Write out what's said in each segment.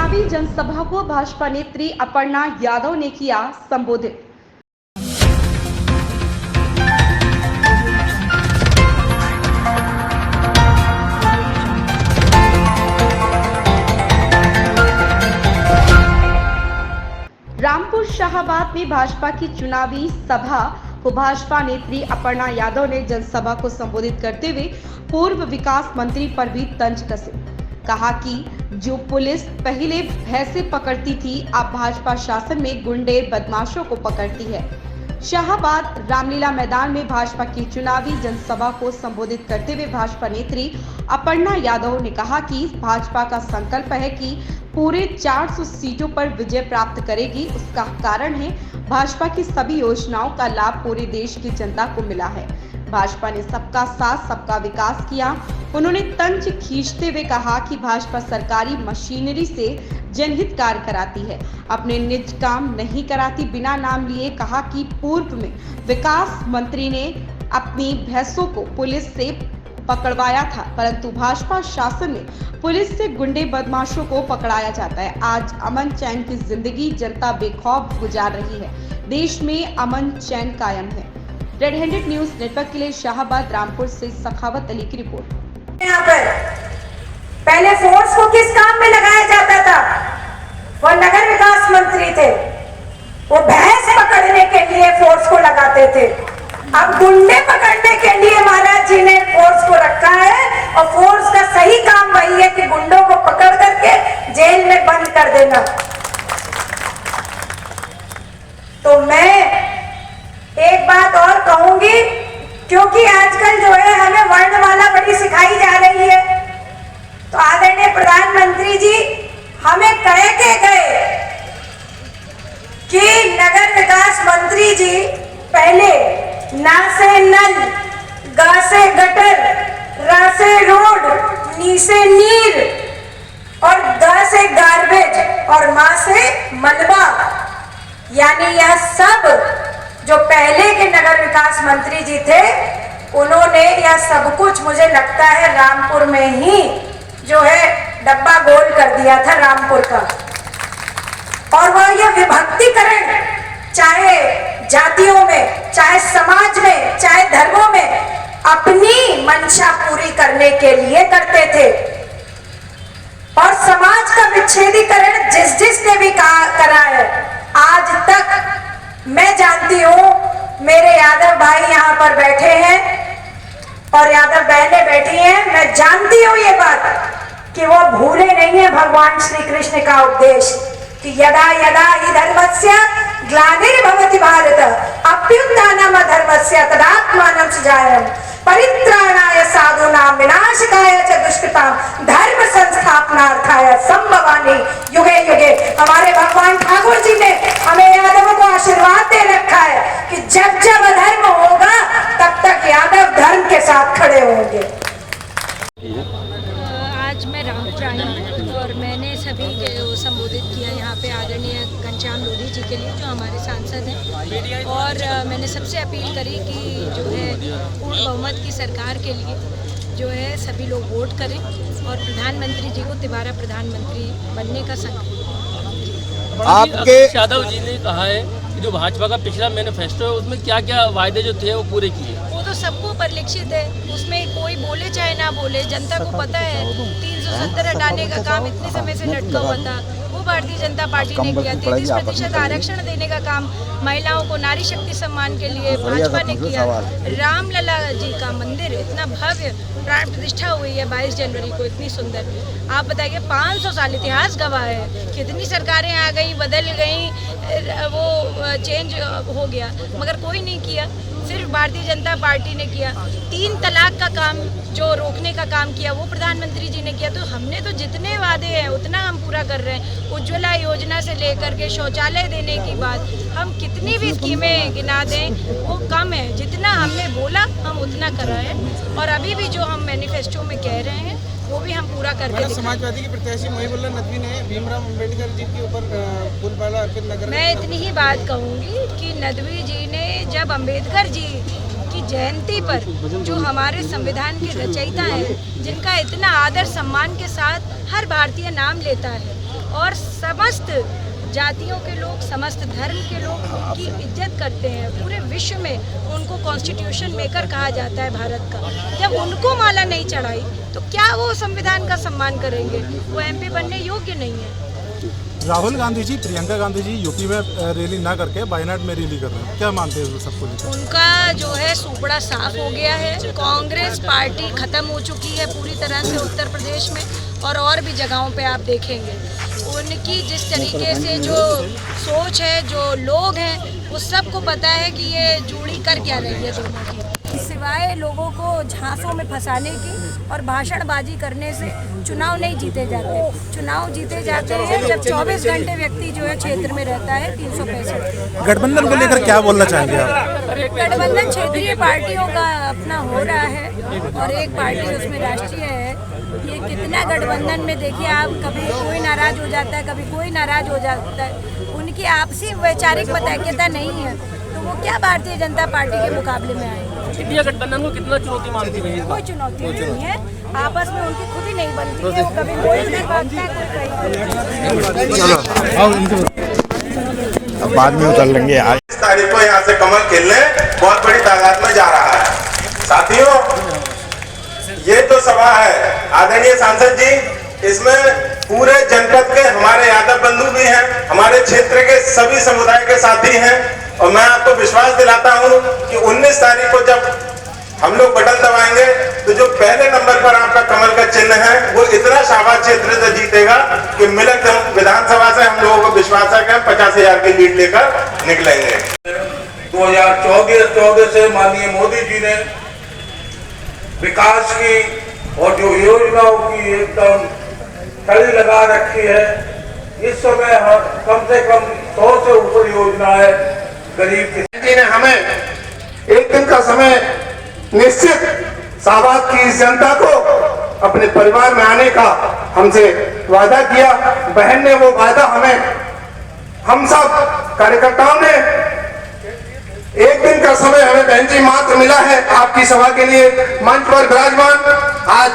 चुनावी जनसभा को भाजपा नेत्री अपर्णा यादव ने किया संबोधित। रामपुर शाहाबाद में भाजपा की चुनावी सभा को भाजपा नेत्री अपर्णा यादव ने जनसभा को संबोधित करते हुए पूर्व विकास मंत्री पर भी तंज कसे। कहा कि जो पुलिस पहले भैंसे पकड़ती थी, अब भाजपा शासन में गुंडे बदमाशों को पकड़ती है। शाहाबाद रामलीला मैदान में भाजपा की चुनावी जनसभा को संबोधित करते हुए भाजपा नेत्री अपर्णा यादव ने कहा कि भाजपा का संकल्प है कि पूरे 400 सीटों पर विजय प्राप्त करेगी। उसका कारण है भाजपा की सभी योजनाओं का लाभ पूरे देश की जनता को मिला है। भाजपा ने सबका साथ सबका विकास किया। उन्होंने तंज खींचते हुए कहा कि भाजपा सरकारी मशीनरी से जनहित कार्य कराती है, अपने निज काम नहीं कराती। बिना नाम लिए कहा कि पूर्व में विकास मंत्री ने अपनी भैंसों को पुलिस से पकड़वाया था, परंतु भाजपा शासन में पुलिस से गुंडे बदमाशों को पकड़ाया जाता है। आज अमन चैन की जिंदगी जनता बेखौफ गुजार रही है। देश में अमन चैन कायम है। रेड हैंडेड न्यूज नेटवर्क के लिए शाहाबाद रामपुर से सखावत अली की रिपोर्ट। यहाँ पर पहले फोर्स को किस काम में लगाया जाता था? वो नगर विकास मंत्री थे, वो भैंस पकड़ने के लिए फोर्स को लगाते थे। अब गुंडे पकड़ने के लिए महाराज जी ने फोर्स को रखा है, और फोर्स का सही काम वही है कि गुंडों को पकड़ करके जेल में बंद कर देना। तो मैं एक बात और कहूंगी, क्योंकि आजकल जो है हमें वर्णमाला बड़ी सिखाई जा रही है, तो आदरणीय प्रधानमंत्री जी हमें कह के गए कि नगर विकास मंत्री जी पहले ना से नल, गा से गटर, रा से रोड, नी से नीर और गा से गार्बेज और मा से मलबा, यानी यह सब जो पहले के नगर विकास मंत्री जी थे, उन्होंने यह सब कुछ मुझे लगता है रामपुर में ही जो है डब्बा गोल कर दिया था रामपुर का। और वह यह विभक्तिकरण चाहे जातियों में, चाहे समाज में, चाहे धर्मों में अपनी मंशा पूरी करने के लिए करते थे। और समाज का विच्छेदीकरण जिस जिसने भी करा है, आज तक मैं जानती हूं, मेरे यादव भाई यहाँ पर बैठे हैं और यादव बहनें बैठी हैं, मैं जानती हूं ये बात कि वो भूले नहीं है भगवान श्री कृष्ण का उपदेश कि यदा यदा हि धर्मस्य ग्लानिर्भवति भारत अभ्युत्थानम् अधर्मस्य तदात्मानं सृजाम्यहम् परित्राणाय साधूनां विनाशकाय च दुष्कृतां धर्म संस्थापनार्थाय संभवामि युगे युगे। हमारे भगवान ठाकुर जी ने हमें यादवों को आशीर्वाद दे रखा है कि जब जब अधर्म होगा तब तक यादव धर्म के साथ खड़े होंगे। आज मैं रामपुर आई हूँ और मैंने सभी को संबोधित किया यहाँ पे आदरणीय घनश्याम लोधी जी के लिए, जो हमारे सांसद हैं, और मैंने सबसे अपील करी कि जो है पूर्ण बहुमत की सरकार के लिए जो है सभी लोग वोट करें और प्रधानमंत्री जी को दोबारा प्रधानमंत्री बनने का संकल्प। आपके यादव जी ने कहा है कि जो भाजपा का पिछला मैनिफेस्टो है उसमें क्या क्या वायदे जो थे वो पूरे किए। वो तो सबको परिलक्षित है, उसमें कोई बोले चाहे ना बोले, जनता को पता है। 370 हटाने का काम इतने समय से लटका हुआ था, वो भारतीय जनता पार्टी ने किया। 33% आरक्षण देने का काम महिलाओं को नारी शक्ति सम्मान के लिए भाजपा ने किया। रामलला जी का मंदिर इतना भव्य प्राण प्रतिष्ठा हुई है 22 जनवरी को, इतनी सुंदर। आप बताइए 500 साल इतिहास गवाह है, कितनी सरकारें आ गई, बदल गई, वो चेंज हो गया, मगर कोई नहीं किया। सिर्फ भारतीय जनता पार्टी ने किया। 3 तलाक का काम जो रोकने का काम किया वो प्रधानमंत्री जी ने किया। तो हमने तो जितने वादे हैं उतना हम पूरा कर रहे हैं। उज्ज्वला योजना से लेकर के शौचालय देने की बात, हम कितनी भी स्कीमें गिना दें वो कम है। जितना हमने बोला हम उतना करा है, और अभी भी जो हम मैनिफेस्टो में कह रहे हैं वो भी हम पूरा करके। समाजवादी की प्रत्याशी मोहिबुल्लाह नदवी ने भीमराव अंबेडकर जी के ऊपर फूलमाला अर्पित नगर। मैं इतनी ही बात कहूँगी कि नदवी जी ने जब अंबेडकर जी की जयंती पर, जो हमारे संविधान के रचयिता हैं, जिनका इतना आदर सम्मान के साथ हर भारतीय नाम लेता है, और समस्त जातियों के लोग, समस्त धर्म के लोग उनकी इज्जत करते हैं। पूरे विश्व में उनको कॉन्स्टिट्यूशन मेकर कहा जाता है भारत का। जब उनको माला नहीं चढ़ाई तो क्या वो संविधान का सम्मान करेंगे? वो एमपी बनने योग्य नहीं है। राहुल गांधी जी, प्रियंका गांधी जी यूपी में रैली ना करके वायनाड में रैली कर रहे हैं, क्या मानते हैं सबको लेकर? उनका जो है सुपड़ा साफ हो गया है। कांग्रेस पार्टी खत्म हो चुकी है पूरी तरह से उत्तर प्रदेश में, और भी जगहों पे आप देखेंगे। उनकी जिस तरीके से जो सोच है, जो लोग हैं, वो सबको पता है कि ये जोड़ी कर क्या रही है दोनों की। सिवाय लोगों को झांसों में फंसाने की और भाषणबाजी करने से चुनाव नहीं जीते जाते। चुनाव जीते जाते हैं जब 24 घंटे व्यक्ति जो है क्षेत्र में रहता है। 365 गठबंधन को लेकर क्या बोलना चाहेंगे आप? गठबंधन क्षेत्रीय पार्टियों का अपना हो रहा है और एक पार्टी उसमें राष्ट्रीय है। ये कितना गठबंधन में देखिए आप, कभी कोई नाराज हो जाता है, कभी कोई नाराज हो जाता है। उनकी आपसी वैचारिक मतैक्यता नहीं है, तो वो क्या भारतीय जनता पार्टी के मुकाबले में आएंगे? इंडिया गठबंधन को कितना चुनौती मानती है? कोई चुनौती नहीं है, आपस में उनकी खुद ही नहीं बनती है। वो कभी कोई नहीं भागता है, कोई अब बाद में उतर लेंगे। 20 तारीख को यहाँ से कमल खिलने बहुत बड़ी तादाद में जा रहा है। साथियों, ये तो सभा है आदरणीय सांसद जी, इसमें पूरे जनपद के हमारे यादव बंधु भी हैं, हमारे क्षेत्र के सभी समुदाय के साथी हैं। और मैं आपको विश्वास दिलाता हूं कि 19 तारीख को जब हम लोग बटन दबाएंगे तो जो पहले नंबर पर आपका कमल का चिन्ह है वो इतना शाबाश क्षेत्र से जीतेगा कि मिलक विधानसभा से हम लोगों को विश्वास है कि 50,000 की लीड लेकर निकलेंगे। 2014 से माननीय मोदी जी ने विकास की और जो योजनाओं की एकदम कड़ी लगा रखी है। इस समय कम से कम 100 से ऊपर योजना है गरीब जी ने हमें एक दिन का समय निश्चित शाहबाद की इस जनता को अपने परिवार में आने का हमसे वादा किया। बहन ने वो वादा हम सब कार्यकर्ताओं ने एक दिन का समय हमें बहन जी मात्र मिला है आपकी सभा के लिए मंच पर विराजमान। आज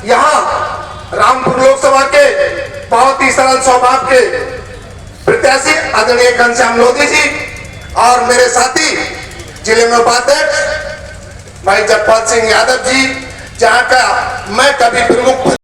यहाँ रामपुर लोकसभा के बहुत ही सरल स्वभाव के प्रत्याशी आदरणीय घनश्याम लोधी जी और मेरे साथी जिले में उपाध्यक्ष भाई जगपाल सिंह यादव जी, जहाँ का मैं कभी प्रमुख